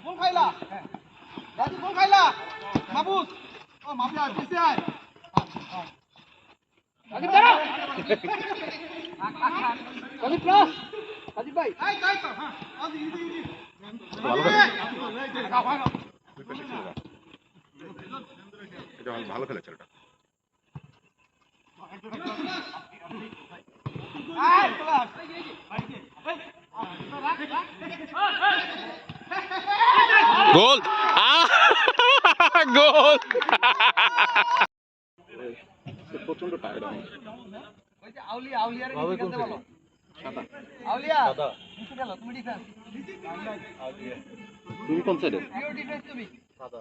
কোন খাইলা রাজু কোন খাইলা মাহবুব ও মাফিয়া পিছে আয় রাজীব দাঁড়া রাজীব প্লাস রাজীব ভাই এই যাই তো হ্যাঁ আজ ইজি ইজি ভালো খেলে এটা ভালো খেলেছে এটা আয় প্লাস গোল গোল প্রচন্ড টায়ার্ড আমি ওই যে আউলিয়া আউলিয়ারে নিচে খেলতে বলো সাদা আউলিয়া সাদা নিচে খেলো তুমি ডিফেন্স তুমি কোন সাইডে পিওর ডিফেন্স তুমি সাদা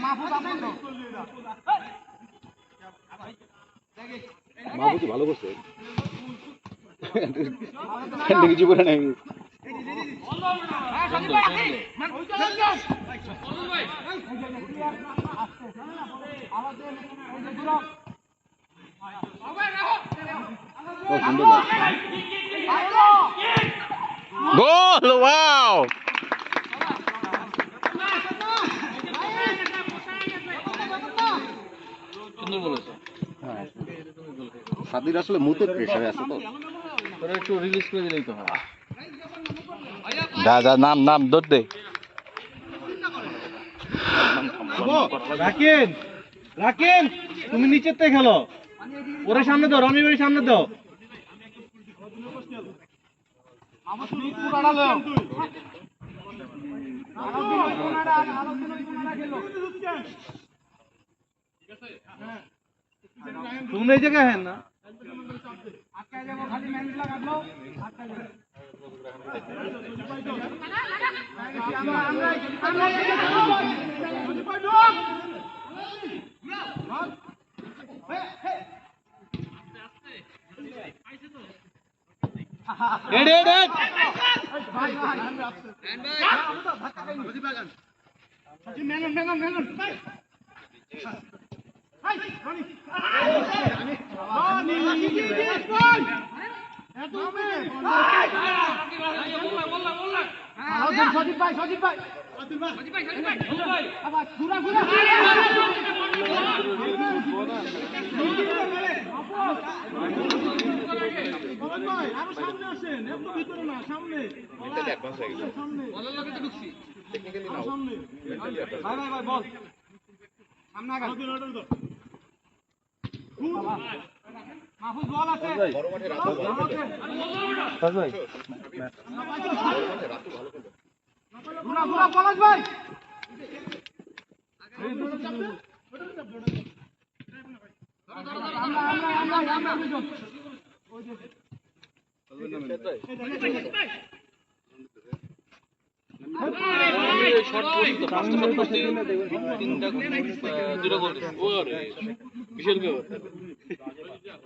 মাহবুবই ভালো করছে কিছু করে নাই গোল ওয়াও সুন্দর বলেছে সাদির আসলে মুতে প্রেসারে আছে তো তোরা একটু রিলিজ করে দিলেই তো হয় যা নাম নাম দৌড় দে রাকিন রাকিন তুমি নিচেতে খেলো ওরে সামনে দাও রনি ভাই সামনে দাও আমার শুরু পুরাটা দাও तुमने जगह है ना आपका जगह खाली मैच लगा दो आपका जगह সজীব ভাই সজীব ভাই আরো সামনে আসেন এত ভিতরে না সামনে সামনে ভাই ভাই ভাই বল সামনে আগান মাহফুজ বল আছে বড় মাঠে রাখো ভাই পুরা পুরা পলাশ ভাই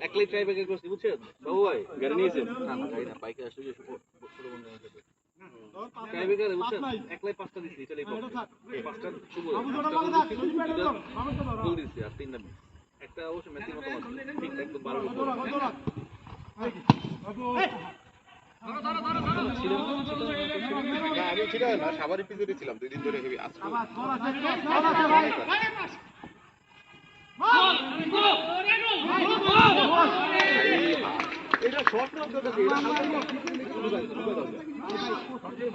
একলাই ট্রাই ব্যাকে করছি বুঝছেন বাবু ভাই গাড়ি নিয়েছেন না না গাড়ি না বাইকে আসলে যে ট্রাই ব্যাকে বুঝছেন একলাই পাঁচটা দিছি চলে পাঁচটা শুভ গোল দিছি আর তিনটা একটা অবশ্য ম্যাচের মতো ঠিক একদম 12 আমি ছিল না সাভারের পিছনে ছিলাম 2 দিন ধরে হেভি আজকে এটা শর্ট রাউন্ড করতেছে এটা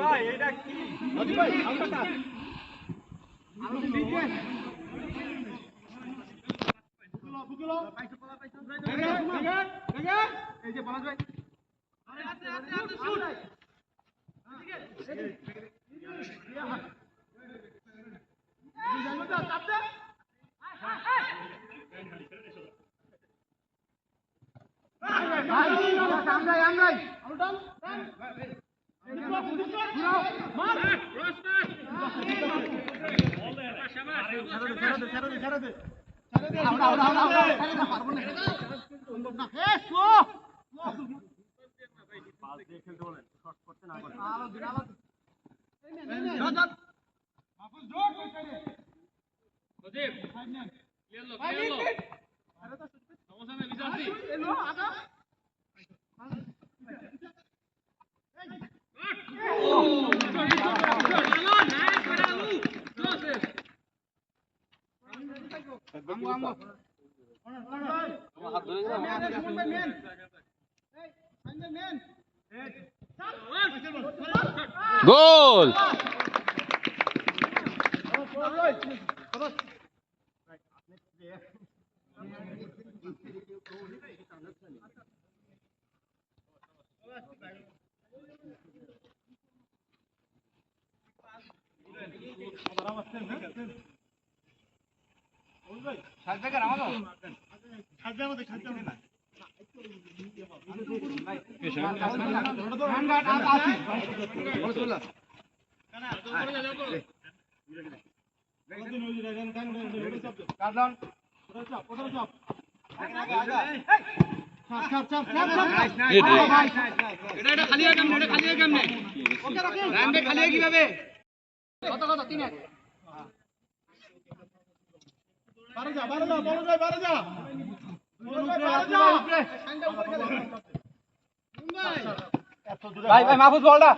ভাই এটা কি ভাই হালকাটা আরো দিকে বুকুলো পাইছো পলা পাইছো দেখে এই যে পলাশ ভাই আরে আস্তে আস্তে আস্তে শুট এদিকে চাপ দে আমরাই আমরাই আউটাল মার ক্রস মার শাবাশ ছেড়ে দে ছেড়ে দে আউট আউট আউট পারবো না এ স্লো পাস দিয়ে খেলতে বলেন শর্ট করতে না বলেন আলো দিন আলো যাও মাহফুজ জোর কই করে সজীব ক্লিয়ার লো ক্লিয়ার লো আরে তো সমস্যা নাই বিচারছি এলো আগা হাত ধরে গেলাম গোল ভাই ভাই মাহফুজ বলটা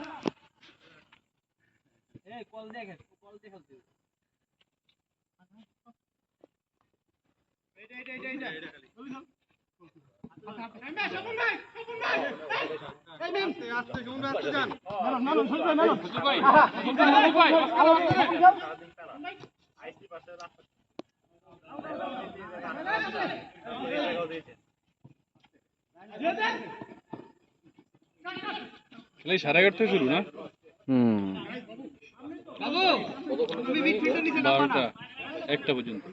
এই 11:30 থেকে শুরু না বারোটা একটা পর্যন্ত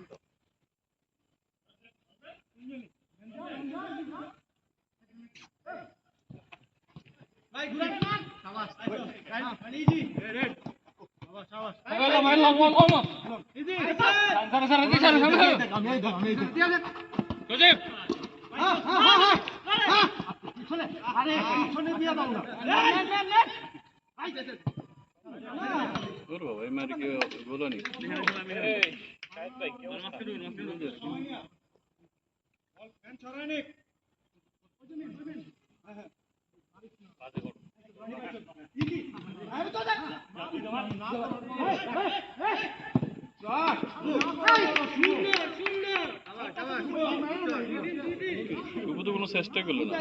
বাবা এই মারি কি বলো নি তো কোনো চেষ্টা করলো না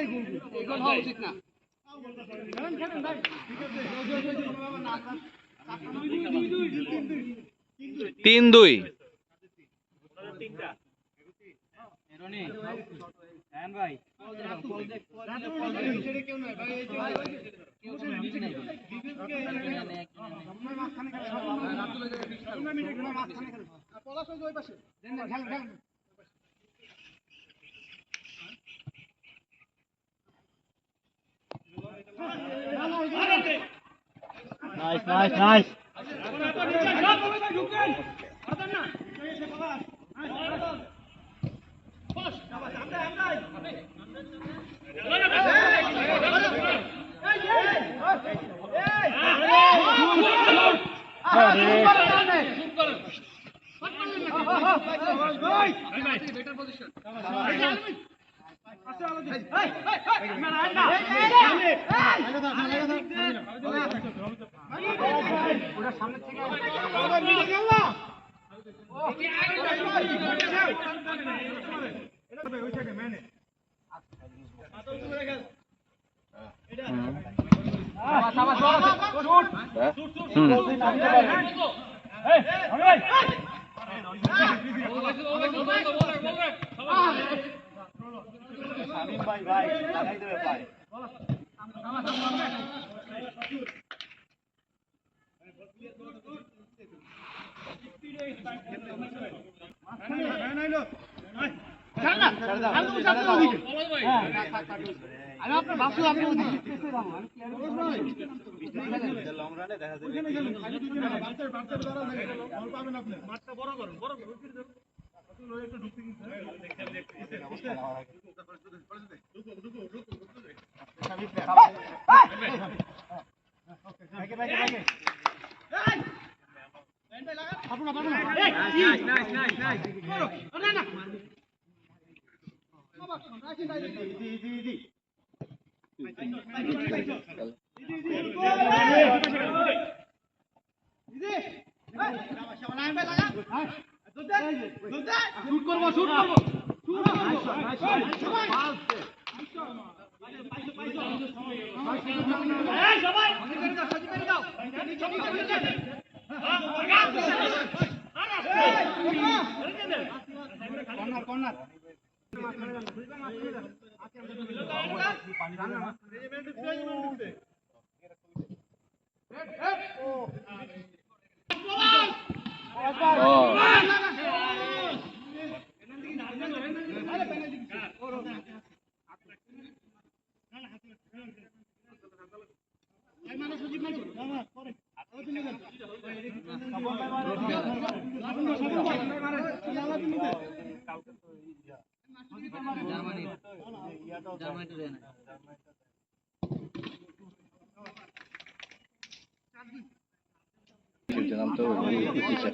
3-2 নাইস শুট করবো শুট করবো কর্নার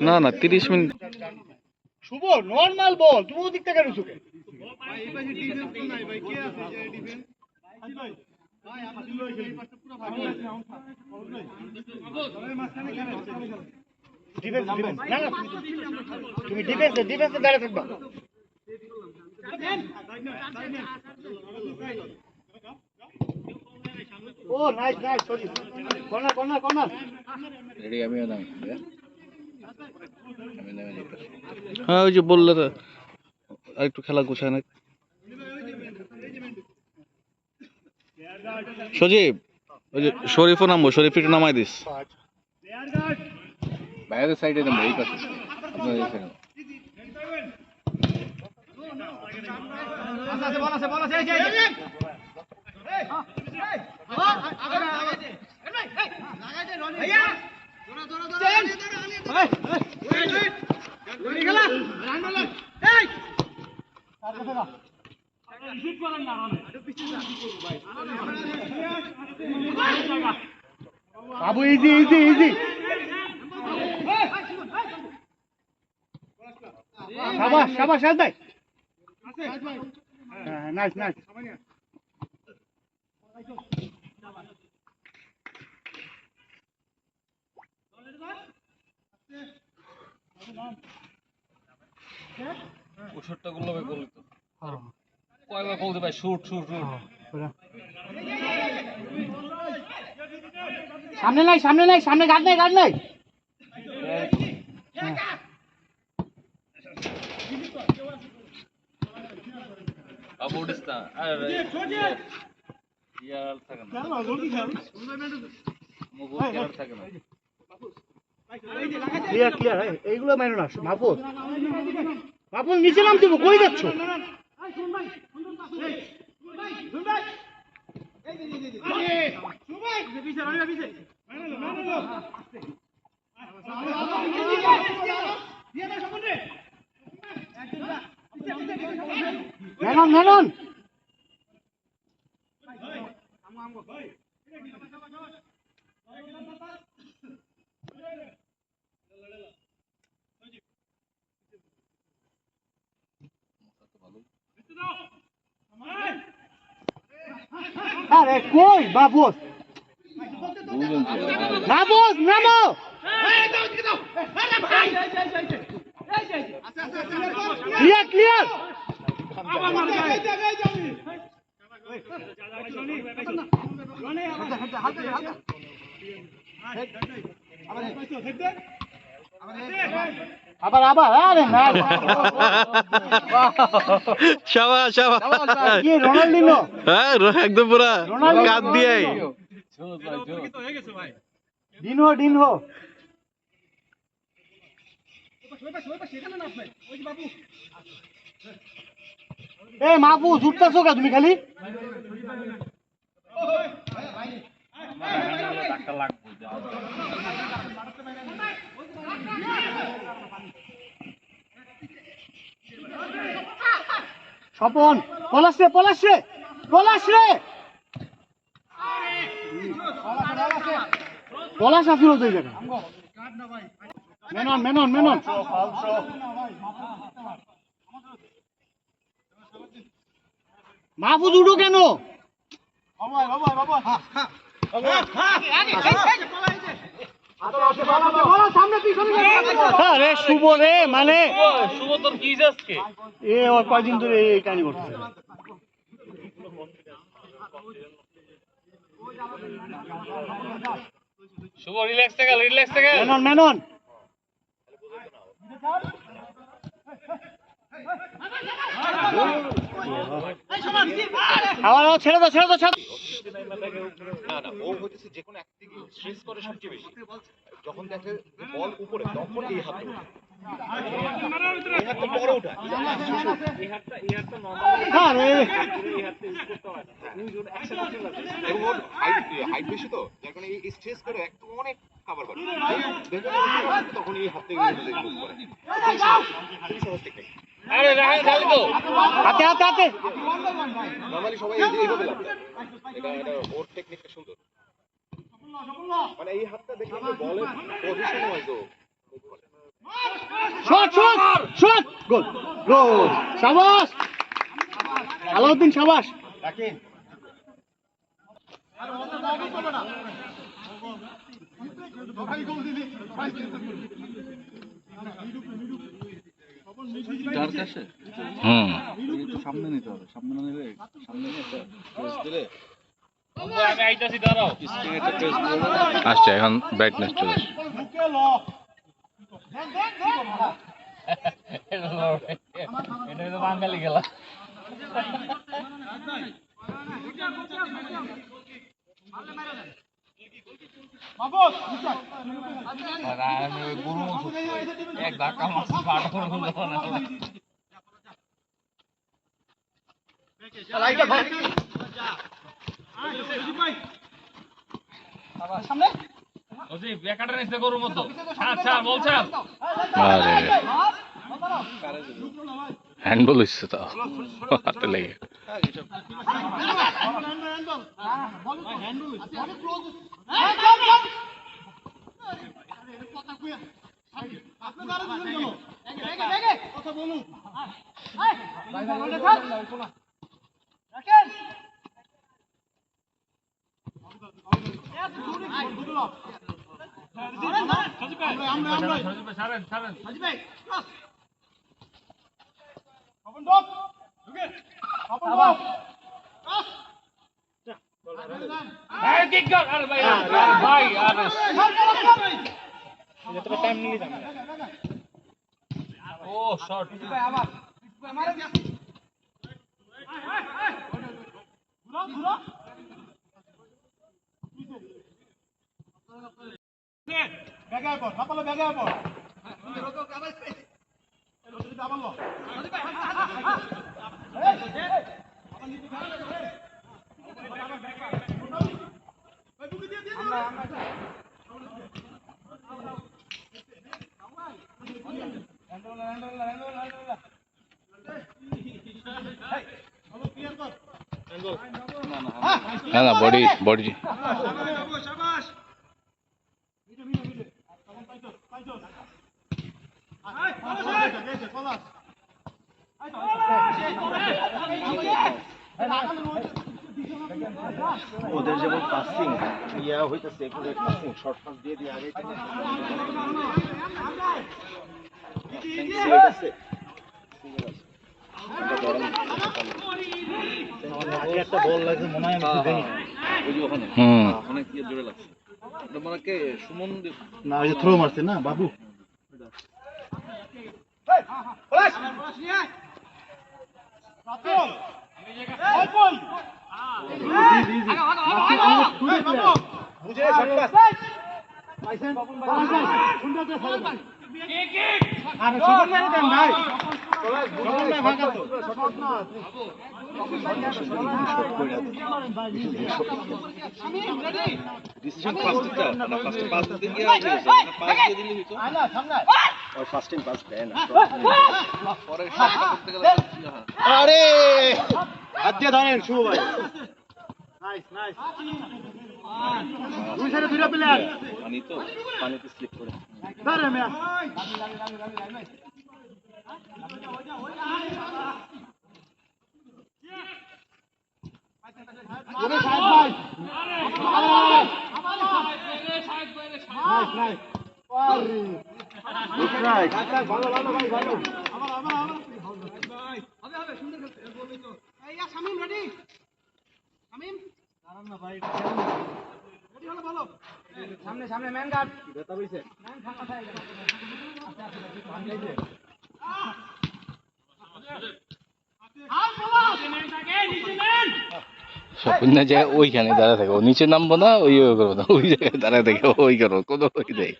না না 30 মিনিট শুভ নরমাল বল তুমি ওদিক থেকে রুছো ভাই এই পাশে ডিফেন্স তো নাই ভাই কে আছে যে ডিফেন্স ভাই ভাই আমাদের লই খেলি পাশে পুরো ভালো আছে আমাদের মাঝখানে খেলে ডিফেন্স না না তুমি ডিফেন্সে দাঁড়িয়ে থাকবা ও নাইস সরি কর্নার রেডি আমিও নাম হ্যাঁ ওই যে বললে তো একটু খেলা গোছায় না সজীব ওই যে শরীফও নামবো শরীফ একটু নামাই দিস বাইরের সাইডে নাম এই পাশে আপনাদের এখানে বল আছে বাবু ইজি শাবাশ ভাই নাইস শটটা গুলো গোল তো কয়বার বলতে ভাই শুট সামনে নাই সামনে গার্ড নাই আবুডিস্তা আর ইয়ার থাকে না মুগুর ইয়ার থাকে না ক্লিয়ার এইগুলো মাইনো না মাহফুজ নিচে নাম দেবো কই যাচ্ছ মেনন আরে কই বাবুস নামো ক্লিয়ার আবার আরে না শাবাশ কি রোনাল্ডিনো হ্যাঁ একদম পুরা কাট দিয়ে ডিনহো এ মাহফুজ উঠতেছো কা তুমি খালি স্বপন পলাশ রে পলাশ আসলো তো এই জায়গা মেনন মাহফুজ উঠো কেন আরে শুভ রে মানে শুভ তোর কি আজকে এ ওর কয়দিন ধরে এই কাহিনী করতেছে শুভ রিল্যাক্স থেকে মেনন মেনন আবার ছেড়ে দাও ছেড়ে দাও না না ও হচ্ছে যে কোনো একদিকে স্ট্রেস করে সবচেয়ে বেশি যখন দেখে বল উপরে তখন এই হাত পরে ওঠা এবং ওর হাইট বেশি তো যার কারণে এই স্ট্রেস করে একদম অনেক কাভার করে তখন এই হাত থেকে মুভ করে খুবই সহজ টেকনিক আরে রাহাই ঢালি তো হাতে হাতে হাতে নরমালি সবাই এইভাবে লাভ দেয় এটা ওর টেকনিকটা সুন্দর মানে এই হাতটা দেখে বলের পজিশন ওয়াইজ ও শট শট শট গোল গোল শাবাশ আলাউদ্দিন শাবাশ রাখেন সামনে নিতে হবে সামনে না নিলে সামনে নিয়ে একটা প্রেস দিলে আমি আইতাছি দাঁড়াও স্ক্রিনে একটা প্রেস দিলে আসছে এখন ব্রাইটনেস চলে আসছে এটা তো বাঙালি গেলা আমি ওই গরু এক ধাক্কা মাছ কাটা করে ওজি বেকাটা নিছে গরুর মতো আচ্ছা বলছেন আরে হ্যান্ডবল হচ্ছে তো হাতে লেগে ও শর্ট না না বডি বডি ওদের যেমন পাসিং ইয়া হইতাছে এগুলো পাসিং শর্ট পাস দিয়ে দিয়ে আগে একটা বল লাগছে মনে হয় ওই যে ওখানে অনেক ইয়ে জোরে লাগছে ওটা মানে কে সুমন না ওই যে থ্রো মারছে না বাবু ডিসিশন ফার্স্টটা না ফার্স্ট পাস দিতে গিয়ে হয়েছে পাস দিয়ে দিলি হতো আর ফার্স্ট টাইম পাস দেয় না পরে শটটা করতে গেলে আরে হাত দিয়ে ধরেন শুভ ভাই নাইস নাইস দুই সাইডে দুইটা প্লেয়ার পানি তো পানিতে স্লিপ করে ধরে মিয়া নাইস নাইস রাইট স্বপ্ন যায় ওইখানে দাঁড়া থাকে, ও নিচে নামবো না, ওই করবো না, ওই জায়গায় দাঁড়া থাকে ওই করবো, কোনো ওই নেই।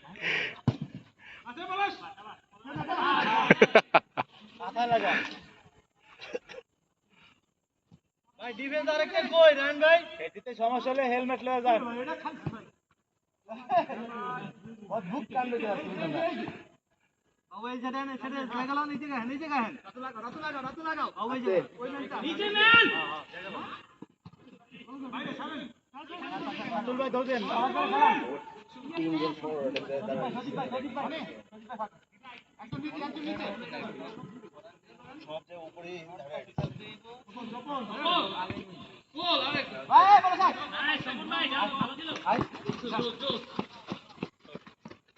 ভাই ডিফেন্স আরেকটা কই রান ভাই এটিতে সমস্যা হলে হেলমেট লয়ে যান অদ্ভুত কাণ্ড যাচ্ছে ওই যেটা সেটা লাগালো নিচে গাহেন রাতু লাগাও ওই যে ওই ম্যানটা নিচে ম্যান বাইরে সামনে রাতুল ভাই ধরে দেন সবচেয়ে উপরে গোল আরেক ভাই বড় স্যার নাইস সপন ভাই যাও ভালো ছিল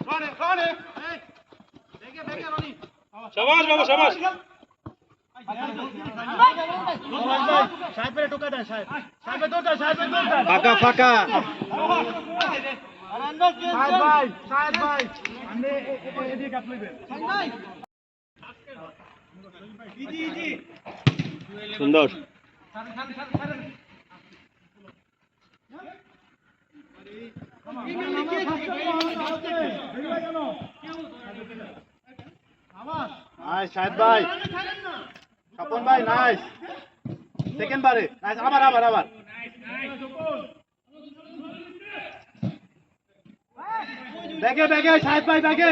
রনে এই বেগে রনি শাবাশ বাবা শাবাশ সাহেব পেরে টোকা দেন সাহেব দৌড় ফাঁকা ফাঁকা সাহেব ভাই আপনি এদিকে কাট লইবেন ইজি সুন্দর শাহেদ ভাই স্বপন ভাই নাইস সেকেন্ড বারে নাইস আবার ব্যাগে শাহেদ ভাই ব্যাগে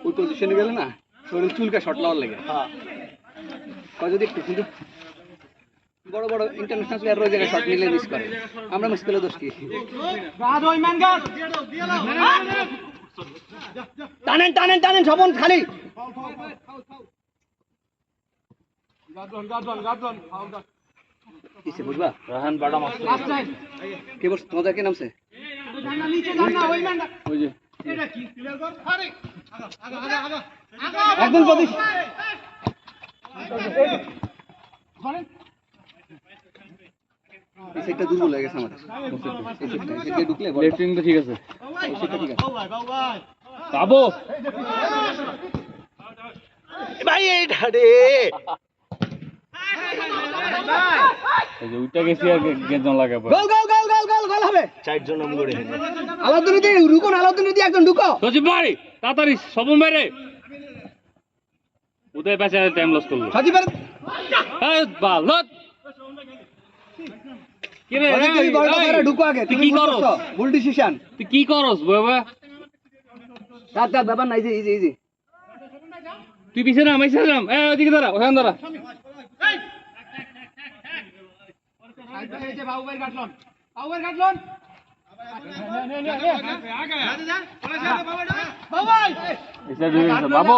ওই পজিশনে গেলে না শরীর চুলকা শট নেওয়ার লাগে যদি একটু কিন্তু বড় বড় ইন্টারন্যাশনাল প্লেয়ার ওই জায়গায় শট নিলে মিস করে, আমরা মিস করলে দোষ কি? টানেন স্বপন খালি কিসে বুঝবা রাহান বাডা মারছে কে বস তোমাদের কে নামছে ওই যে একদম পজিশন সেটা দুর্বল হয়ে গেছে আমাদের সেটা ঢুকলে লেফট উইংটা ঠিক আছে সেটা ঠিক আছে বাবু ভাই এইটা রে এই যে উইটা গেছি আর গেজন লাগাবো গোল হবে চারজন নাম করে আলাউদ্দিন রুকো না, আলাউদ্দিন একজন ঢুকো সজীব ভাই তাড়াতাড়ি সবন বাইরে উদয় বেঁচে টাইম লস করলো সজীবের এই বালত কি রে তুমি বলটা করে ঢুকো আগে, তুই তুমি কি করছ? ভুল ডিসিশন তুই কি করস বাবা? কাট ব্যাপার না, ইজি তুই পিছনে নাম এই ওদিকে দাঁড়া, ওখানে দাঁড়া। বাবু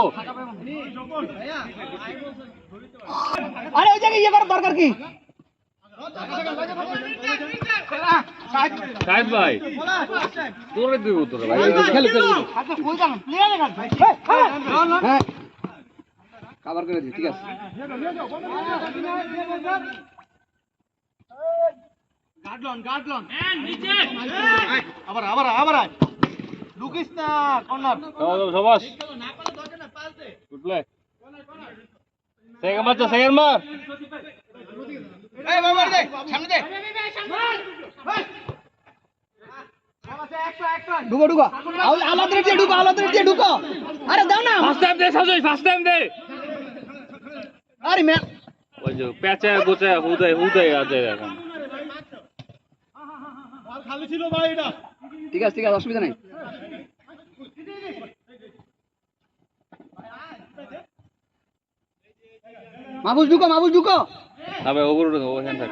আরে ওই জায়গায় ইয়ে করার দরকার কি? সাহেব ভাই তোরে দিব তোরে ভাই খেলো হ্যাঁ কভার করে দি, ঠিক আছে গাডলন নিচে আবার লুকিস না কর্নার সবাস গুড প্লে সেকেন্ড মার সেকেন্ড মার এই বাবা দে সামনে দে ঢুকো আলাউদ্দিন দিয়ে ঢুকো আরে দাও না ফার্স্ট টাইম দে সাজই ফার্স্ট টাইম দে আরে ম্যাম ওই যে প্যাচে গোচে হুদাই আছে এখন বল খালি ছিল ভাই এটা ঠিক আছে অসুবিধা নাই মাহফুজ ঢুকো তবে ওগুলো ওখানে থাক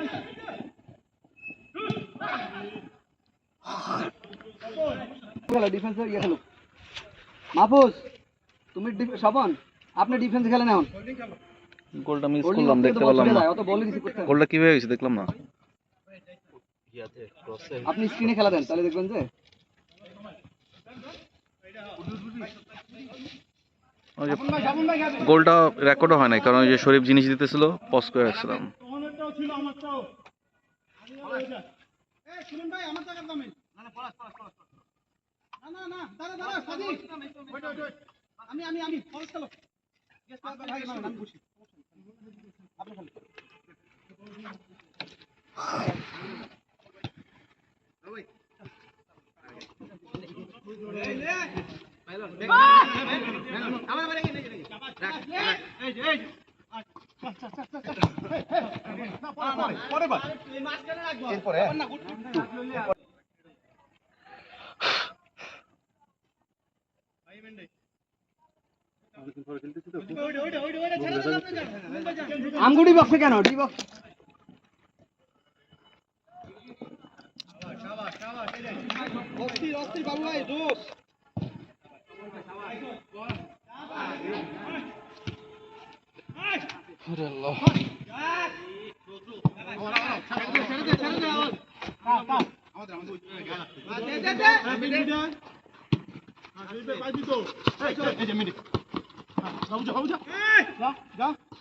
ডিফেন্সে ইয়ে খেলো মাহফুজ তুমি স্বপন আপনি ডিফেন্সে খেলেন এখন গোলটা মিস করলাম, দেখতে পারলাম না। অত বলই রিসিভ করতে হবে। গোলটা কিভাবে হয়েছে দেখলাম না। আপনি স্ক্রিনে খেলা দেন তাহলে দেখবেন যে ওই যে গোলটা রেকর্ডও হয় নাই, কারণ ওই যে শরীফ জিনিস দিতেছিল, পজ করে রাখছিলাম। তোমারটাও ছিল আমারটাও এই শুনুন ভাই আমার টাকা দামেন না পড়াস না দাঁড়া সাদি ওয়েট আমি পড়াস চলো গেস করবে ভাই আমি খুশি আপনি খালি আমগুড়ি বক্সে কেন ডি বক্স অস্থির বাবু ভাই দোষ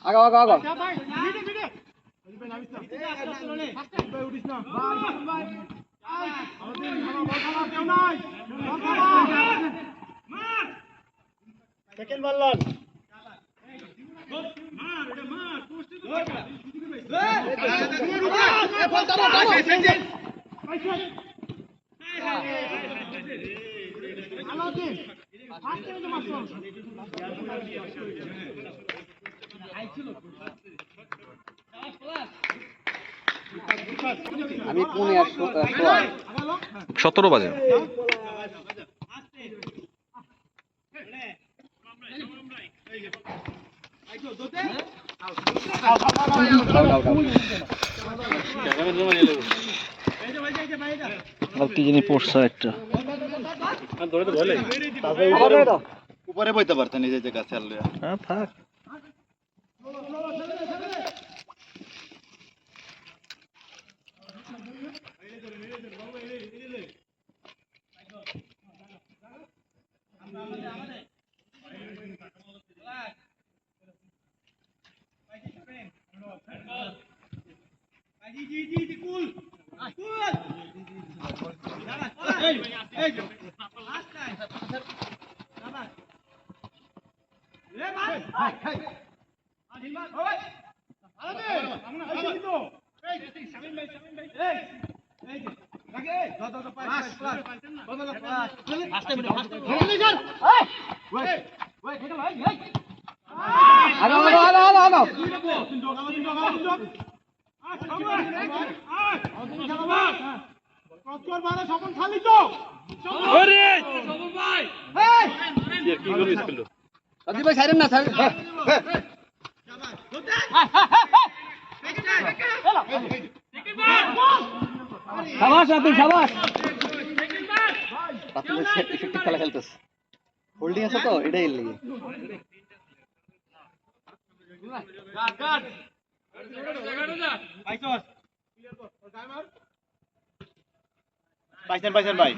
আগা আগা আগা সেকেন্ড বললাম আমি পুনে আর সোয়া 17 বাজে। আর কি জানি পড়ছে একটা। উপরে বইতে পারতেন এই যে গাছে আলু হ্যাঁ থাক। আগা আগা আগা আগা সন্দীপ ভাই সাইরেন না শাবাশ আব্দুল শাবাশ রাতুল ইফেক্টিভ খেলা খেলতেছে হোল্ডিং আছে তো এটাই লাগে পাইছেন ভাই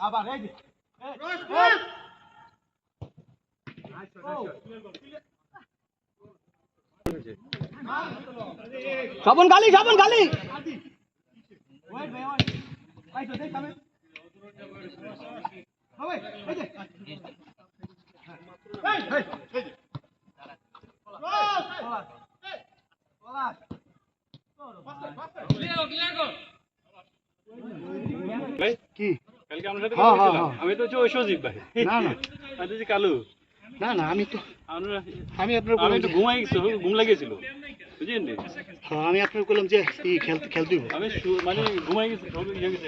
আবার এই যে স্বপন গালি ওই ভাই পাইছো দেখ সামনে ওই এই যে কি কালকে আমার সাথে কথা বলছিলাম আমি তো হচ্ছে ওই সজীব ভাই না না আমি তো কালু না আমি তো আমি আপনার একটু ঘুমাই গেছিল ঘুম লাগিয়েছিল বুঝলেন নি আমি আপনার বললাম যে খেলতে দিব আমি মানে ঘুমাই গেছি ইয়ে গেছে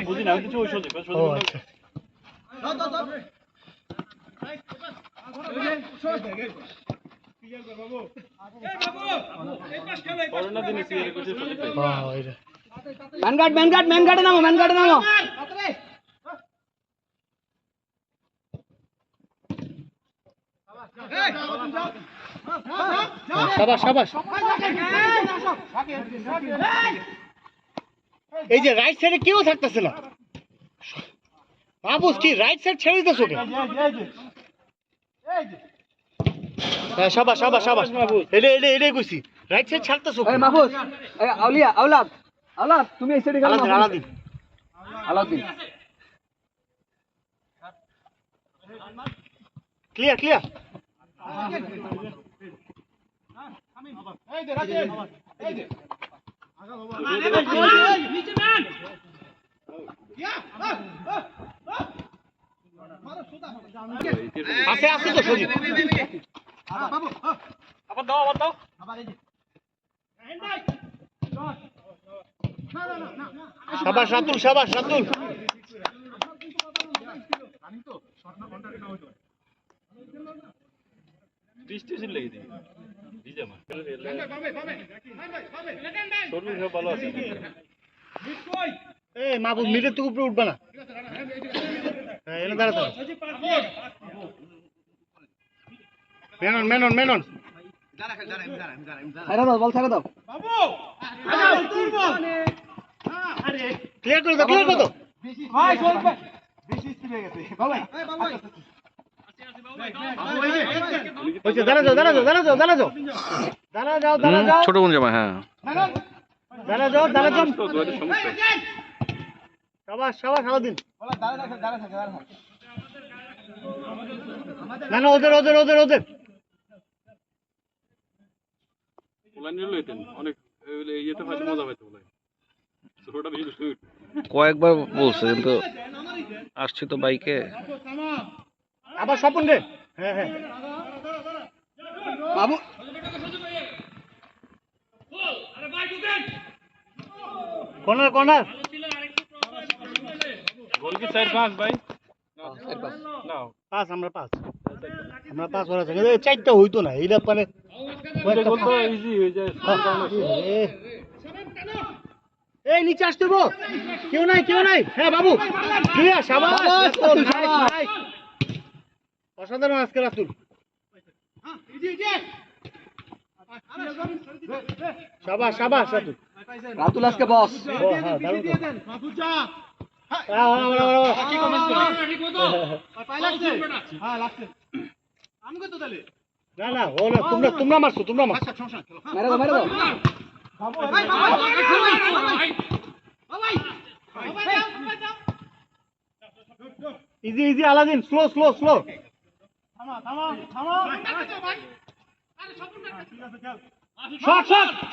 বুঝি না আমি তো ওই সজীব আচ্ছা করোনা দিনে সিএর কোচে সজিব ভাই ম্যান গার্ডে নামো শাবাশ এই যে রাইট সাইডে কেউ থাকতেছে না মাহফুজ কি রাইট সাইড ছেড়ে দিতেছ ওকে হ্যাঁ শাবাশ মাহফুজ এটাই কইছি রাইট সাইড ছাড়তেছ ওকে মাহফুজ আওলাদ তুমি এই সাইডে গেলে আলাউদ্দিন ক্লিয়ার আছে তো সজিব আবার দাও শাবাশ রাতুল ডিস্টেশন লেগে দিই ভিজে আমার শরীর ভালো আছে এই মাহফুজ মিডের থেকে উপরে উঠবে না হ্যাঁ এনে দাঁড়াতে মেনন বল ছেড়ে দাও ক্লিয়ার করে দাও দাঁড়া যাও ছোট কোন জামা? হ্যাঁ, দাঁড়া যাও সমস্যা শাবাশ আলাউদ্দিন না ওদের ওলা নিয়ে লইতেন অনেক ইয়েতে ফাইলে মজা পাইতে বলে ছোটটা বেশি দুষ্টু কয়েকবার বলছে কিন্তু আসছি তো বাইকে। আবার স্বপন রে হ্যাঁ বাবু কর্নার গোল কি 4-5 ভাই না আমরা পাঁচ ওরা থেকে চারটা হইতো না এইটা মানে গোল তো ইজি হয়ে যায় এই নিচে আসতে গো কেউ নাই হ্যাঁ বাবু ক্লিয়ার শাবাশ নাইস অসাধারণ আজকে রাতুল শাবাশ রাতুল আজকে বস হ্যাঁ দারুণ না তোমরা মারছো মেরে দাও easy Aladin slow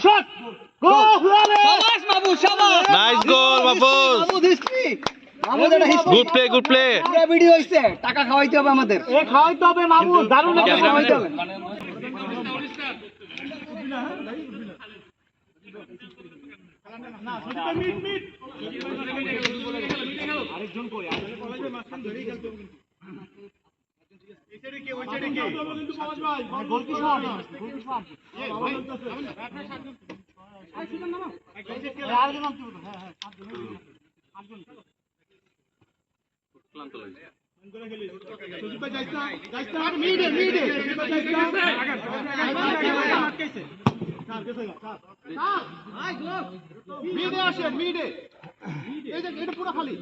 shot go শাবাশ মাহফুজ শাবাশ nice goal Mahfuz, good play. Video হইছে টাকা খাওয়াইতে হবে আমাদের খাওয়াইতে হবে মাহফুজ, দারুণ খাওয়াইতে হবে ক্লান্ত লাগে এটা পুরো খালি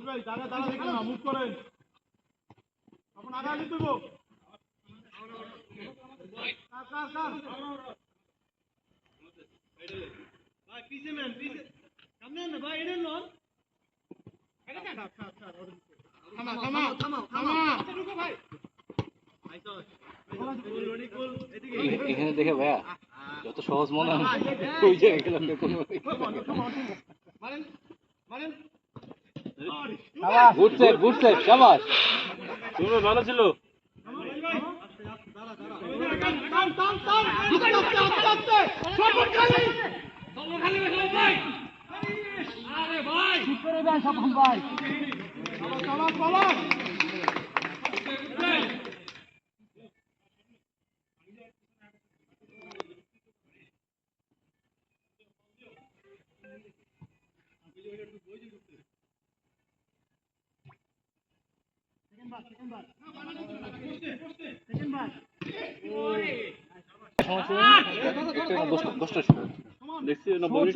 ভাই দাঁড়া দেখো না মুভ করেন তখন আগে আগে তুইব ভাই পিছে ম্যান পিছে সামনে না ভাই এডেন লন থামা রুকো ভাই এখানে দেখে ভাইয়া যত সহজ মনে হয় ওই জায়গায় গেলাম কোনো মারেন গুড সেভ শাবাশ তুমি ভালো ছিল টান টান টান আস্তে আস্তে আস্তে আস্তে সপন খালি আরে ভাই ঠিক করে দেন সপন ভাই চলো চলো দেখছি না বলি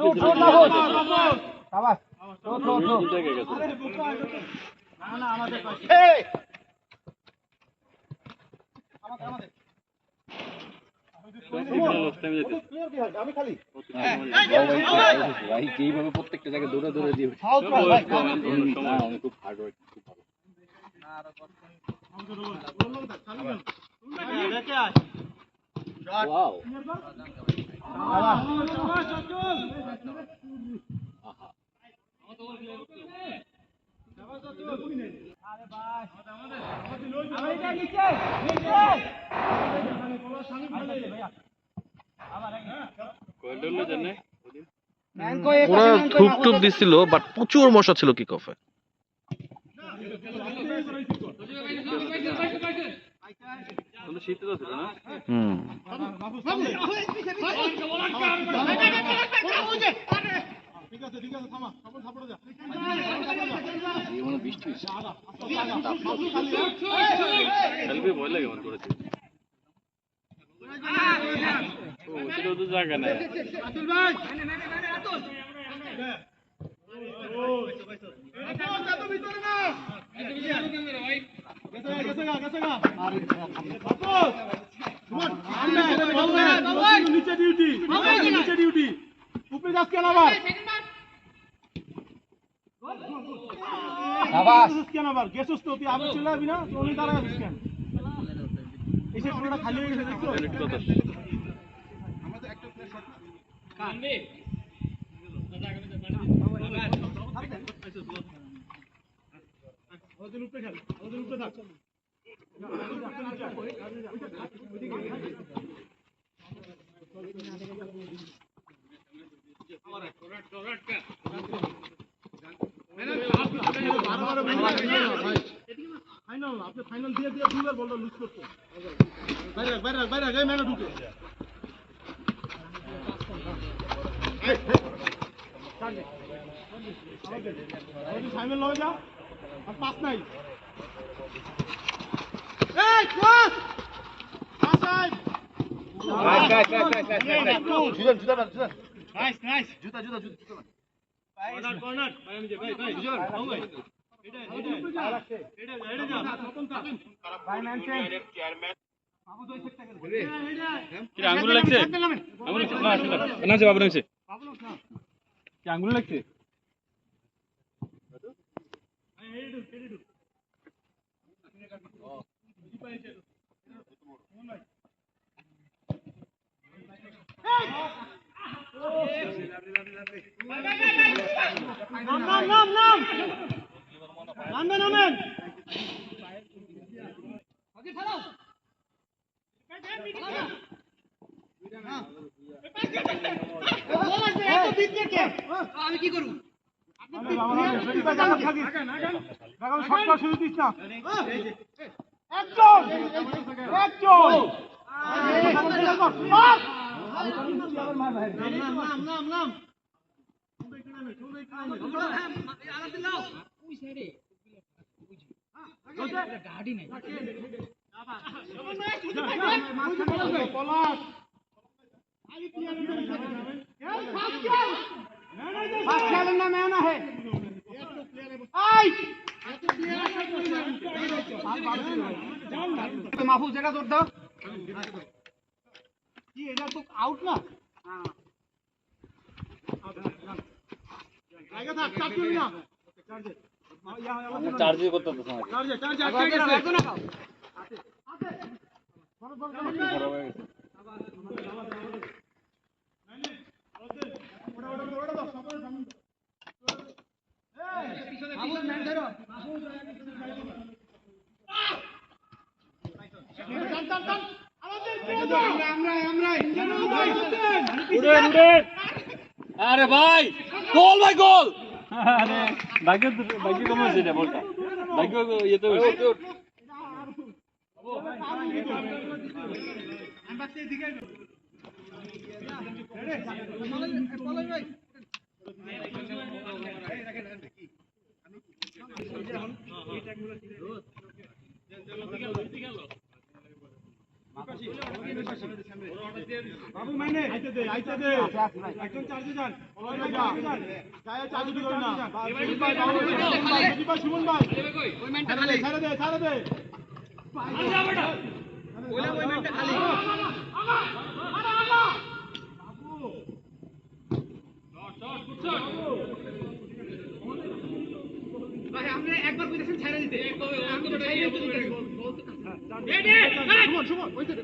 আমি খালি ভাই যেইভাবে প্রত্যেকটা জায়গায় দৌড়ে দৌড়ে দিয়ে খুব হার্ড ওয়ার্ক খুব ভালো ওয়াও কয়ডলে জানে ওরা ধূপ টুপ দিছিল বাট প্রচুর মশা ছিল কিক অফে। তুমি শীতে তো ছিল না হুম ঠিক আছে থামা সপন সাপোর্টে যা এই মনে বৃষ্টি হচ্ছে খেলবে ভয় লাগে মনে করেছে ও সেটা তো জায়গা নাই আতুল ভাই এত ভিতরে না গেছে গা নিচে ডিউটি উপরে যাস কেন আবার কেন আবার গেছিস তো তুই আবার চলে যাবি না তুই দাঁড়া আছিস কেন এসে পুরোটা খালি হয়ে গেছে দেখছো উপরে খেল উপরে থাক ফাইনাল আপনি ফাইনাল দিয়ে দুবার বলটা লুজ করতে বাইরে গায়ে মেনে ঢুকে ফাইনাল লয়ে যা আর পাস নাই এই ক্রস আসাইড নাইস জুতা কর্নার ভাই আমি যে ভাই বুঝলেন কি আঙ্গুল লাগছে আঙ্গুল না আসলে না যে বাবু লাগছে কি আঙ্গুল লাগছে নামেন আমি কি করব মাহফুজ এটা তোর দাও কি এটা তো আউট না লাগা থাক চাপ চলি না চার্জ করতে তো চার্জ আটকে গেছে না খাও আরে ভাই গোল ভাই গোল আরে ভাগ্য কম হয়েছে এটা বলটা ভাগ্য ইয়েতে হয়েছে বাবু মাইনে আইতে দে একজন চার্জে যান গায়ে চার্জে দিবেন না সুমন ভাই ওই মেনটা খালি ছাড়ে দে ওই মেনটা খালি ভাই আপনি একবার কইতেছেন ছাড়ে দিতে সুমন ওই তো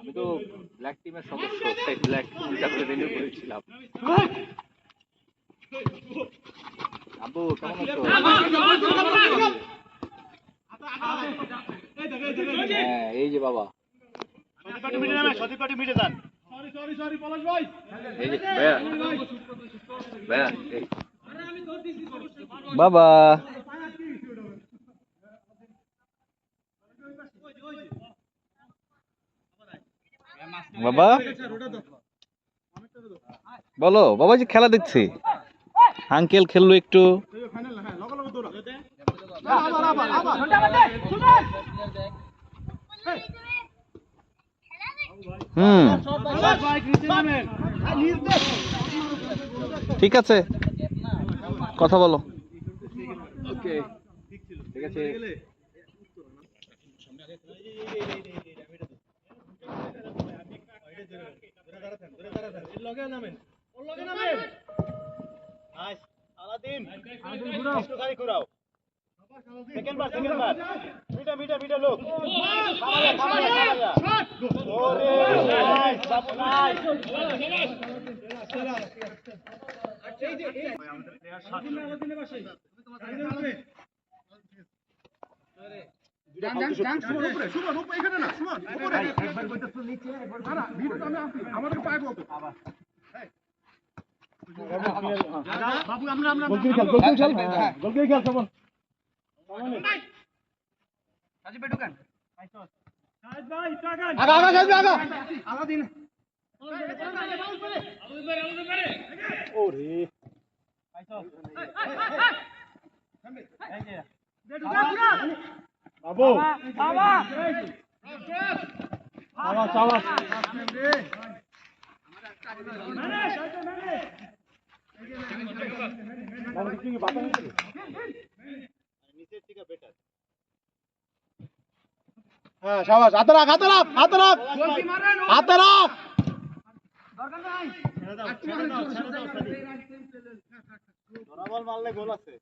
আমি তো ব্ল্যাক টিমের সদস্য তাই ব্ল্যাক টিমটা করে রিনিউ করেছিলাম আব্বু কেমন আছো হ্যাঁ এই যে বাবা এই যে ভাইয়া এই বাবা বাবা বলো বাবা যে খেলা দেখছি আঙ্কেল খেললো একটু ঠিক আছে কথা বলো ওকে ঠিক আছে শাবাশ হাতে রাখ বল মারলে গোল আছে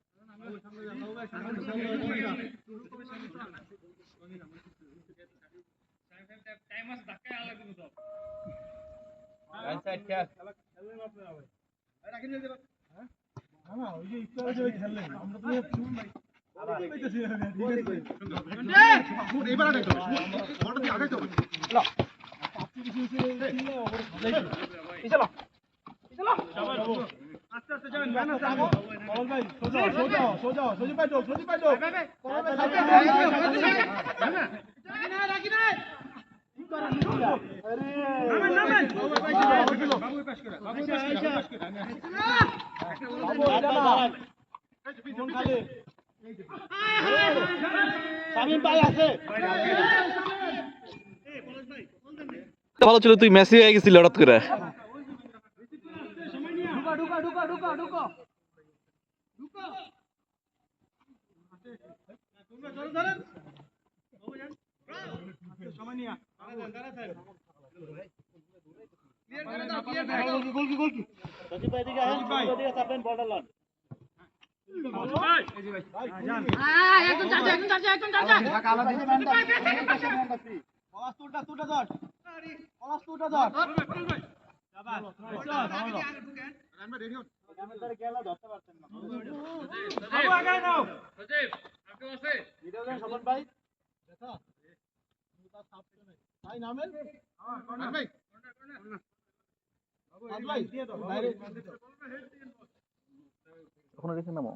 টাইম আছে ধাক্কা লাগবে তো রাইট সাইড খেল রাখি নিয়ে যাবে হ্যাঁ না ওই যে ইচ্ছা হয়েছে ওই খেললেন আমরা তো শুনুন ভাই পাইতেছি এবার আগাইতে হবে বড় দিয়ে আগাইতে হবে চলো চলো আস্তে আস্তে যান ম্যান আছে আগো বল ভাই সোজা সোজি পাইতো বল ভাই রাখি না আরে নামে ভালো ছিল, তুই মেসি হয়ে গেছিলি হঠাৎ করে। ওখানে রেখে নামো।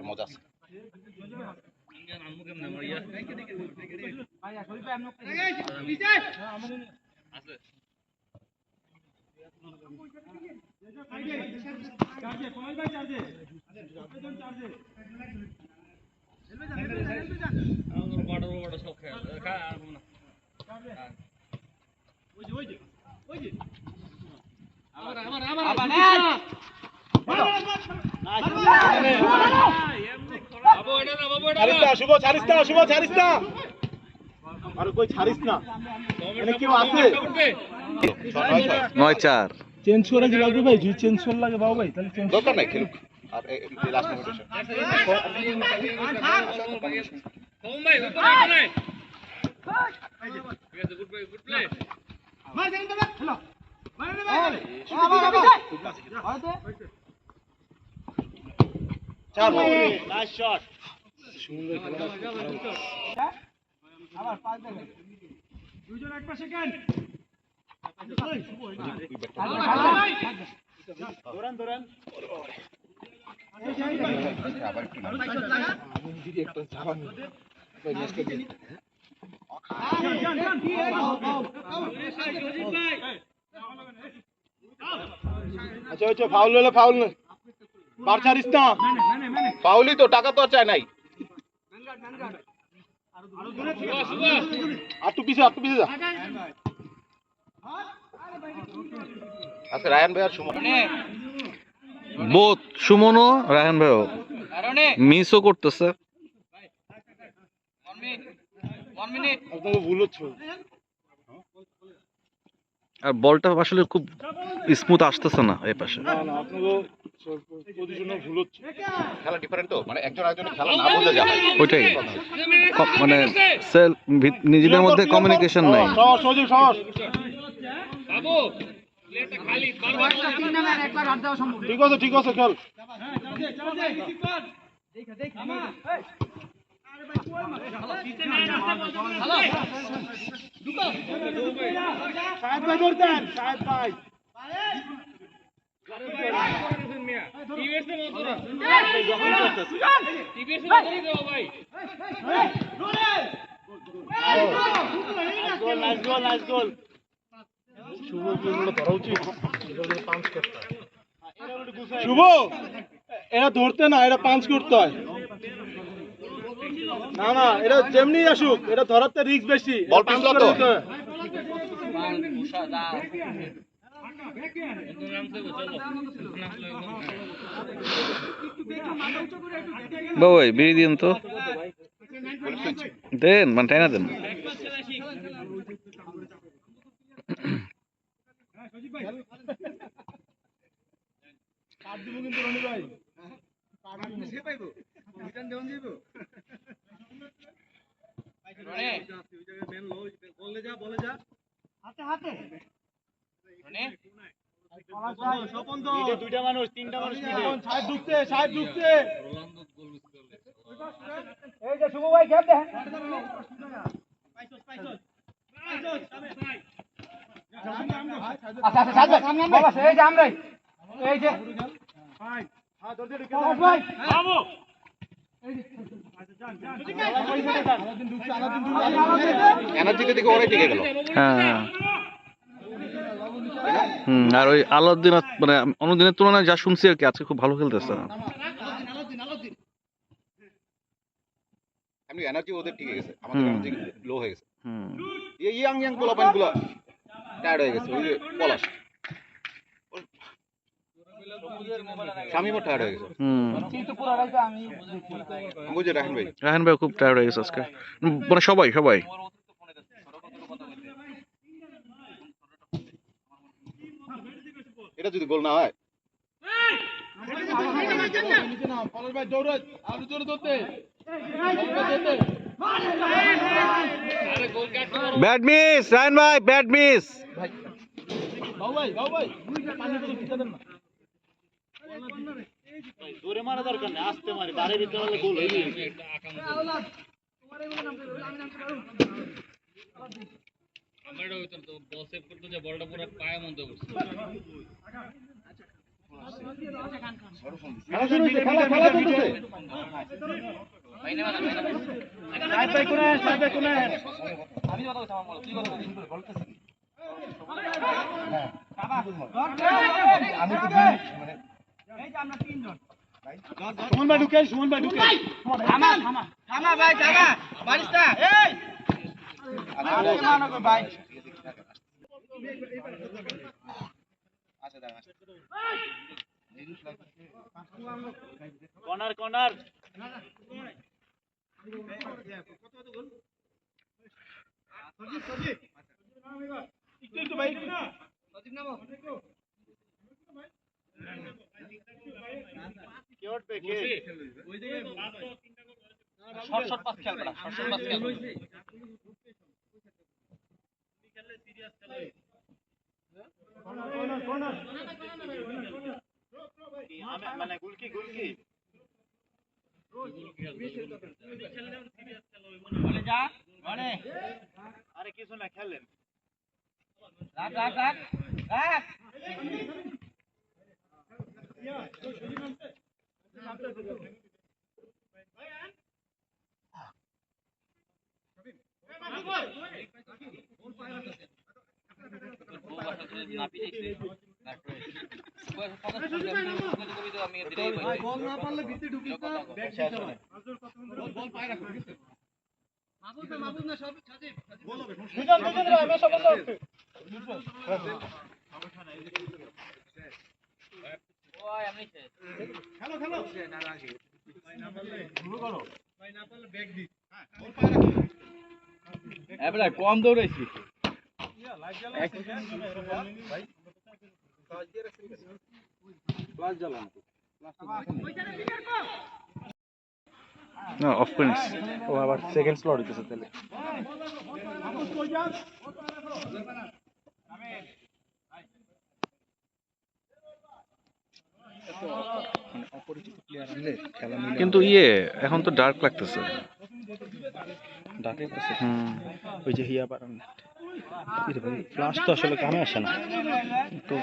মজা আছে। শুভ ছাড়িস না, শুভ ছাড়িস না, আর কই ছাড়িস না। এখানে কেউ আছে? 9-4 চেঞ্জ করে কি লাগবে ভাই? যদি চেঞ্জ করে লাগে বাবু ভাই, তাহলে চেঞ্জ দরকার নাই, খেলুক। আর লাস্ট মোমেন্ট আচ্ছা আচ্ছা, ফাউল হলে ফাউল না, বার ছাড়িস না। ফাউলই তো, টাকা তো আর চায় নাই। আটটু পিছে, আটটু পিছে যা। আচ্ছা, রায়ান ভাই আর সুমন বোথ, সুমনও রায়হান ভাইও মিসও করতেছে। আপনাকে ভুল হচ্ছে। আর বলটা আসলে খুব স্মুথ আসতেছে না এই পাশে। না না, আপনাকে পজিশনে ভুল হচ্ছে। খেলা ডিফারেন্ট তো, মানে একজন আরেকজনের খেলা না বোঝা যায়। ওইটাই মানে নিজেদের মধ্যে কমিউনিকেশন নাই। সহজ সহজ সহজ। ঠিক আছে ঠিক আছে, খেল। সাহেব ভাই করতেন, সাহেব ভাই। নাইস গোল, নাইস গোল। শুভ, এটা ধরতে না, এটা পাঞ্চ করতে হয়। না না, এটা যেমনি আসুক, এটা ধরাতে রিস্ক বেশি। বল পিছলা তো। বাবু ভাই বিড়ি দিন তো, দেন মানে টাইনা দেন। দুইটা মানুষ তিনটা মানুষ এই যে শুভ ভাই খেলতে আচ্ছা আচ্ছা সাদ ভাই বল আছে এই যে আমরাই এই যে ভাই হ্যাঁ দরজা ঢুকে যাও ভাই বাবু এনার্জিকে দিকে ওরাই টিকে গেল। হ্যাঁ আর ওই আলাউদ্দিন মানে অন্যদিনের তুলনায় যা শুনছি আর কি আজকে খুব ভালো খেলতেছে। এমনি এনার্জি ওদের টিকে গেছে, আমাদের এনার্জি লো হয়ে গেছে। হুম এই ইয়াং ইয়াং পোলাপাইন গুলো টায়ার্ড হয়ে গেছে। ওই যে পলাশ শামিমও টায়ার্ড হয়ে গেছে। কিন্তু পুরোটাই তো আমি বুঝে রাখেন ভাই, রাহান ভাই খুব টায়ার্ড হয়ে গেছে আজকে, মানে সবাই সবাই। এটা যদি গোল না হয় ব্যাড মিস রাহান ভাই, ব্যাড মিস। জোরে মারা দরকার নেই, আস্তে মারি, বাড়ির ভিতরে হলে গোল হয়ে যাবে। আমারটা হইতো তো বল সেভ করতে যে বলটা পুরো পায়ের মধ্যে পড়ছে। খেলা শুরু হয়েছে, খেলা চলতেছে। সুমন ভাই ঢুকে, সুমন ভাই ঢুকে। থামা ভাই থামা বারিস্তা এই ভাই কর্নার কর্নার। একটু ভাই কে উঠবে কে? শর্ট শর্ট পাস খেলবে না, শর্ট শর্ট পাস খেলবে। মানে গুলকি গুলকি বলে যা বলে আরে কিছু না খেলেন রাখ রাখ রাখ রাখ বল না পারলে ভিতরে ঢুকিস না, ব্যাক দিতে হয়। বল পায় রাখো, মাহবুব না সব সাজিব বল হবে দুজন দুজন রে আমি সব বন্ধ ওই আমি শেষ খেলো খেলো ভাই না পারলে শুরু করো, ভাই না পারলে ব্যাক দি। হ্যাঁ বল পায় রাখো এবলা কম দৌড়াইছি লাইট জ্বালা ভাই কাজ দিয়ে রাখছেন ক্লাস জ্বালান না অফ করে নিস। ও আবার সেকেন্ড স্লট হইতেছে তাহলে অপরিচিত প্লেয়ার আনলে খেলা মিলে কিন্তু এখন তো ডার্ক লাগতেছে। ডাকে পাশে ওই যে হিয়া পারান ভাই ফ্লাশ তো আসলে কামে আসে না, তো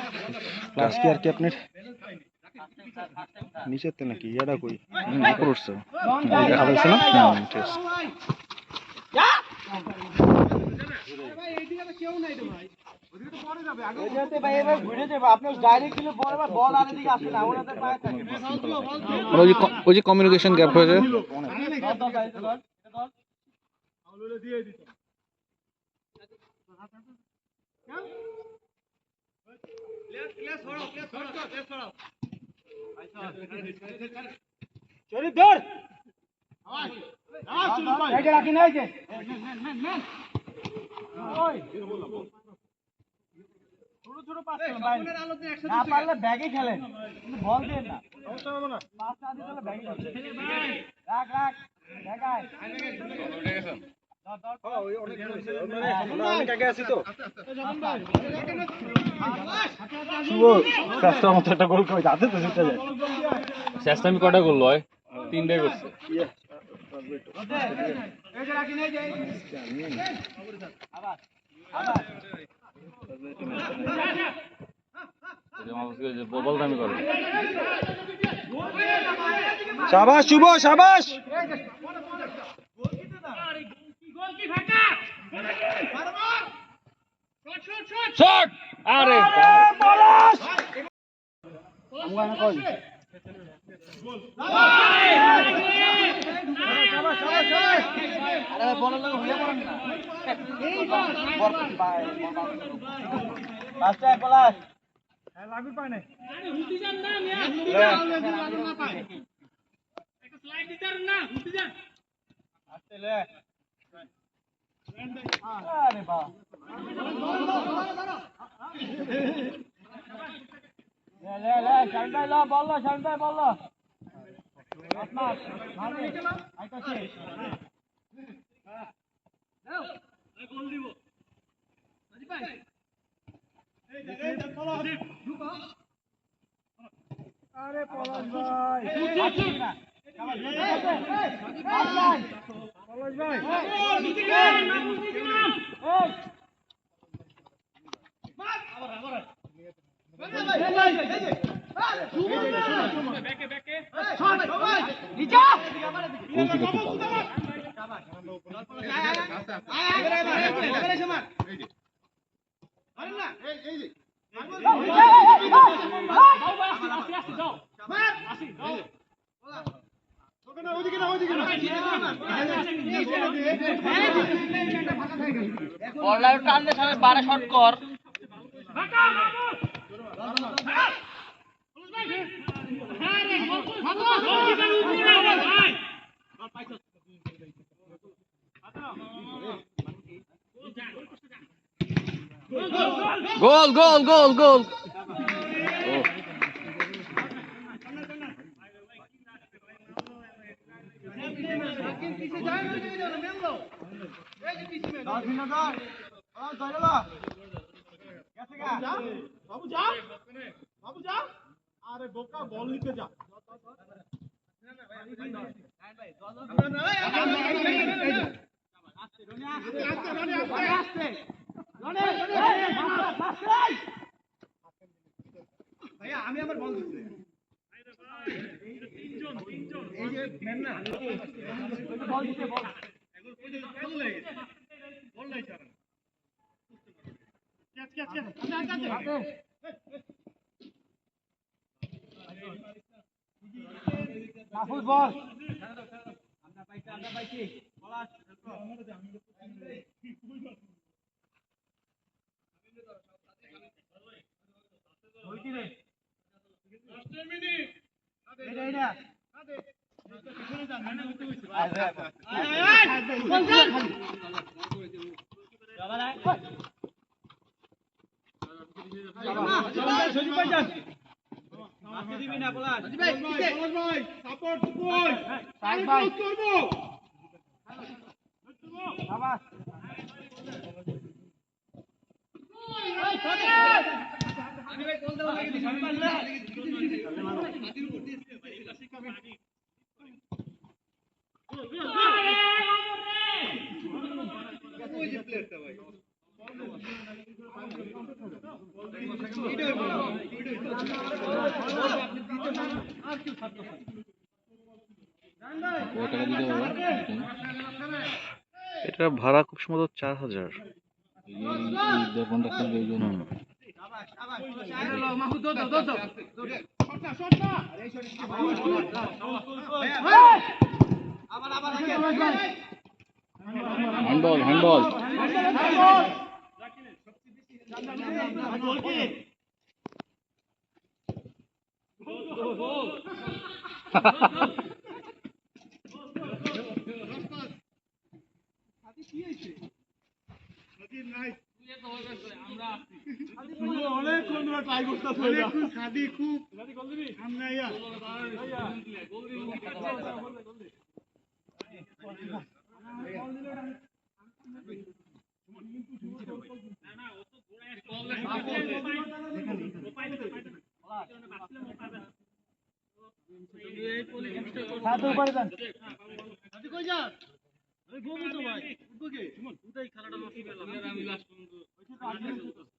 ফ্লাশ কি আর কি আপনার নিচেতে নাকি ইয়াটা কই উপর উঠছে দেখা যাচ্ছে না? ঠিক আছে। ওই যে কমিউনিকেশন গ্যাপ হয়েছে। শরীফ ধর এই যে রাখি না এই যে ওই ছোট ছোট পাস করেন ভাই না পারলে ব্যাগে খেলেন কিন্তু বল দেন না সমস্যা হবে না পাস না দিতে হলে ব্যাগে খেলেন রাখ রাখ দেখায় শেষটা আমি কটা করলো হয় 3টাই করছে বল দামি করে শাবাশ শুভ শাবাশ শট আরে গোলকিপার খুব ভালো বলটা টান দে সামনে 12 শট কর গোল গোল গোল গোল আরে বোকা বল নিতে যা ভাইয়া আমি আমার বল দিচ্ছি এই যে ম্যান না বল দিতে বল বল নাই চারা ক্যাচ মাহফুজ বল আমরা পাইছি বলাস এটা ভাড়া খুব সম্ভবত 4000। হ্যান্ডবল হ্যান্ডবল অনেকক্ষণ ধরে ট্রাই করতেছে এটা খাদি খুব সামনে আইয়া সাথে উপরে যান সাথে কই যা ওই ঘুমু তো ভাই উঠবো কে সুমন উঠাই খেলাটা নষ্ট করলাম আমি লাস্ট পর্যন্ত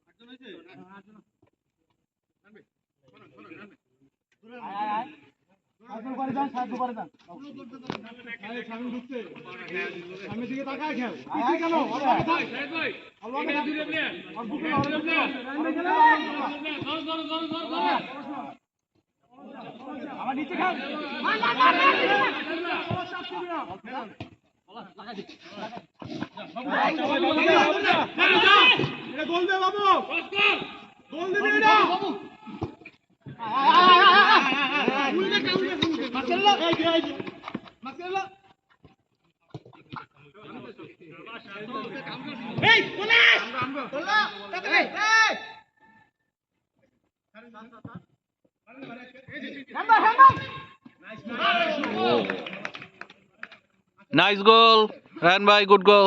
আটজন হইছে আটজন সাইকেল করে যান সাইকেল করে যান সামনে ঢুকছে সামনের দিকে তাকায় খেল আয় কেন ভাই ভাই আল্লাহ কে দিলে প্লে আর বুকে ধরে প্লে আমার নিচে খেল এটা গোল দে বাবু গোল দিবি এটা বাবু মাশাআল্লাহ এই মাশাআল্লাহ এই কোলা কোলা এই নাইস গোল রান ভাই গুড গোল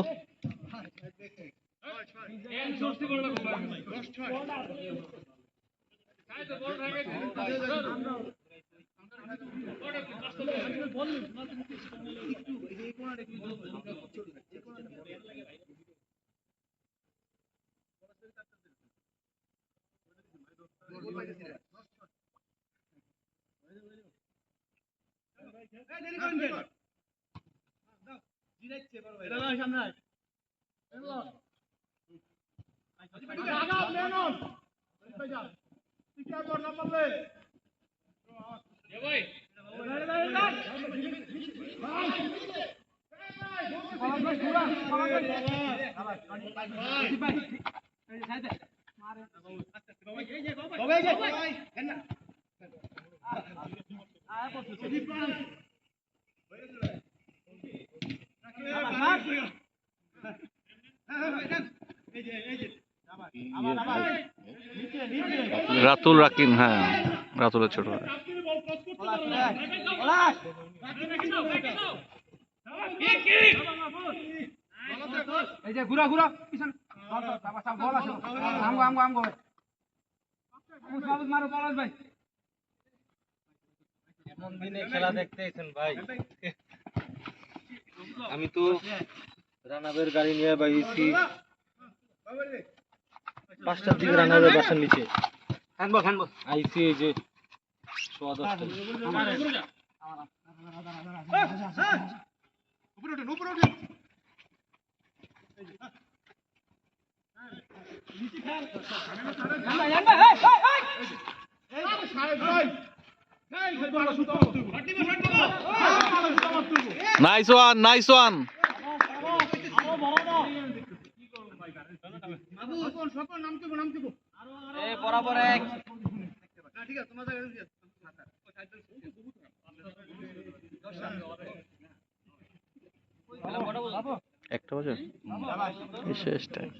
রাতুল রাকিন হ্যাঁ রাতুলের ছোট ভাই এই যে ঘুরা ঘুরা পিছন বল আসো আমগো আমগো আমগো মারো পলাশ ভাই এমন দিনে খেলা দেখতে এসেছেন ভাই আমি তো রানাবের গাড়ি নিয়ে বাইছি 5টার দিকে রানাবের বাসার নিচে হ্যান্ডবল হ্যান্ডবল আইছি এই যে 10:15 উপরে ওঠেন উপরে ওঠেন নাইস ওয়ান নাইস ওয়ান বরাবর এক ঠিক আছে তোমার একটা বাজে শেষ টাইম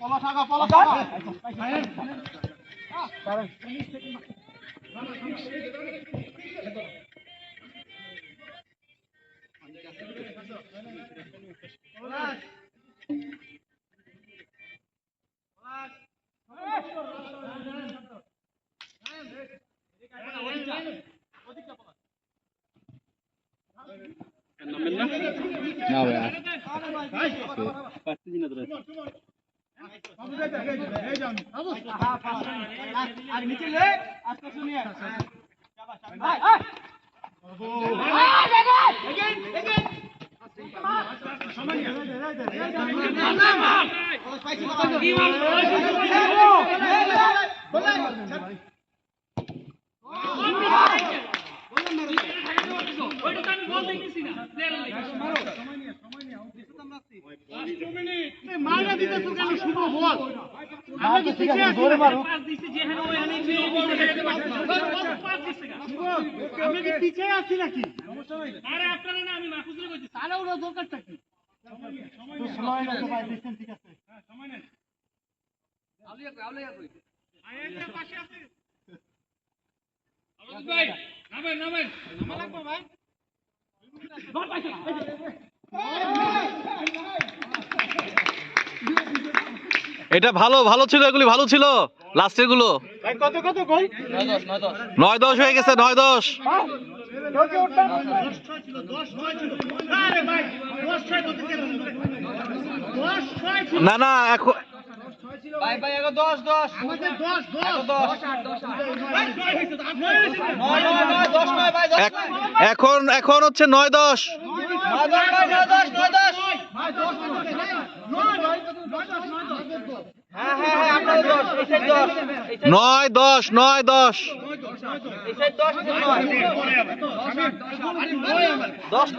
পলা থাকা পলা থাকা না ভাই আর নিচে লে আজকে শুনিয়ে পিছিয়ে আছি নাকি? আরে আপনারা না, আমি মাহফুজুরে কইছি, তাহলে ওরা দরকারটা কি? সময় নেই তো ভাই, ডিসটেন্স ঠিক আছে। হ্যাঁ, সময় নেই। আউলিয়া কই? আয়ের পাশে আছে। আলম ভাই, নামেন। নামা লাগবে ভাই। ধর ভাই। এটা ভালো ছিল, এগুলি ভালো ছিল লাস্টের গুলো। ভাই কত গোল? 9-10 হয়ে গেছে, 9-10। আরে ভাই 10-6 করতে কেন? 10-6 ছিল। না এখন ভাই এগো 10 আমাদের 10 এখন হচ্ছে 9-10। হ্যাঁ আপনাদের 10 এই সাইড 10 9-10 এই সাইড 10 10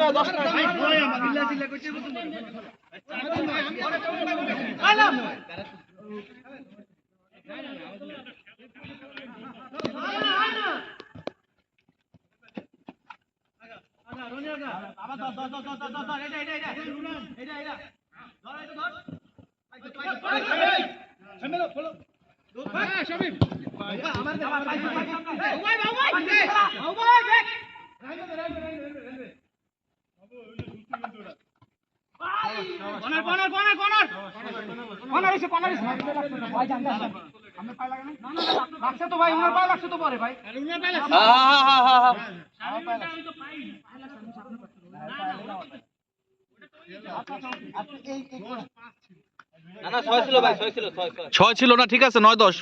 না না 6 ছিল ভাই 6 ছিল 6 ছিল না, ঠিক আছে 9-10।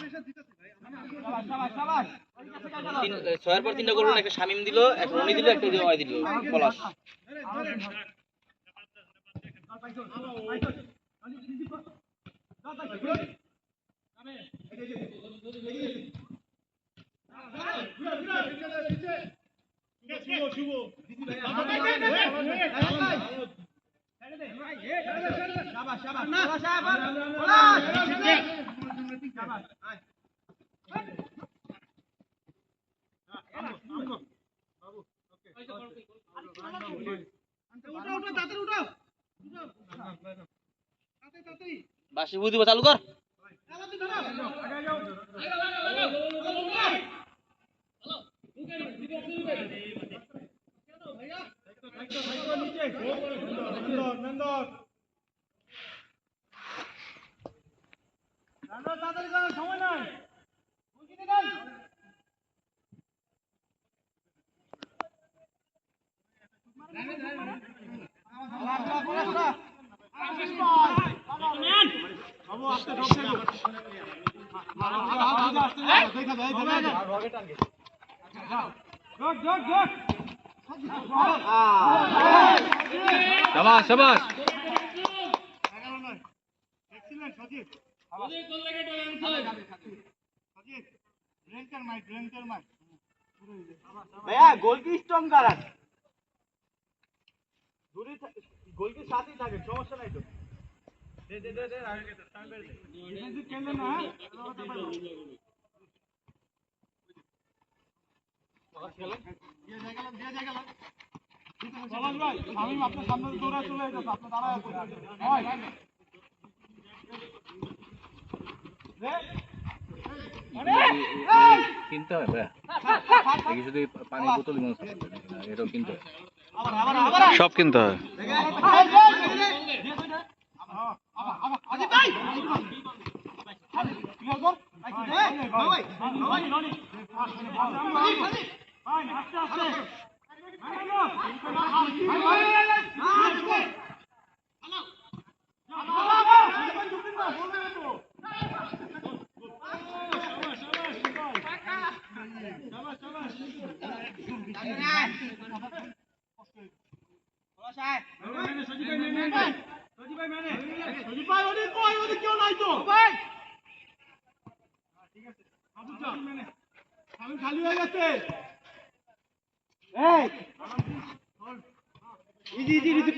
6 এর পর 3টা গোল, একটা শামিম দিল, একটা উনি দিল, একটা ওই দিল পলাশ। বাসি বুঝি চালু কর। সময় নাই। শাবাশ ভাইয়া গোল কি স্ট্রং করার দূরে গোল কি সাথেই থাকে, সমস্যা নাই তো। আমি আপনার সামনে দৌড়া চলে যাচ্ছি, আপনি দাঁড়ায় কিনতে হয় ভাই, দেখি শুধু পানির বোতল এটাও কিনতে হয়। সব কিনতে হয়। খালি হয়ে গেছে ইজি ইজি রিসিভ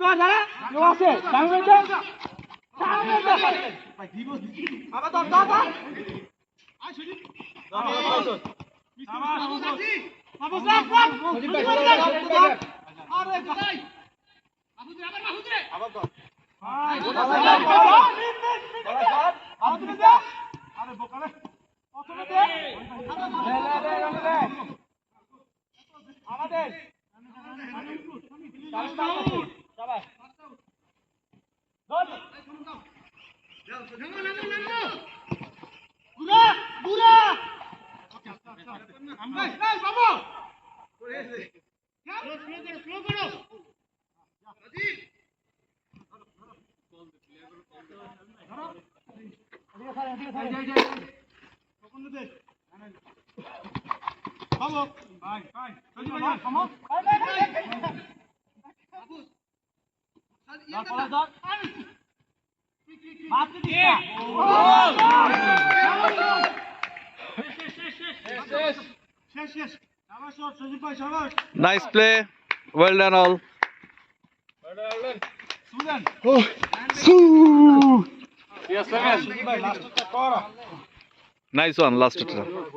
কর দাদা কেউ আছে আবার দাদা আয় Sujit Nice play. Well done all. Nice one, last one.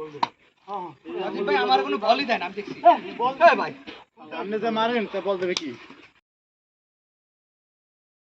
ভাই আমার কোনো বলই দেয় না আমি দেখছি ভাই সামনে যে মারেন তা বল দেবে কি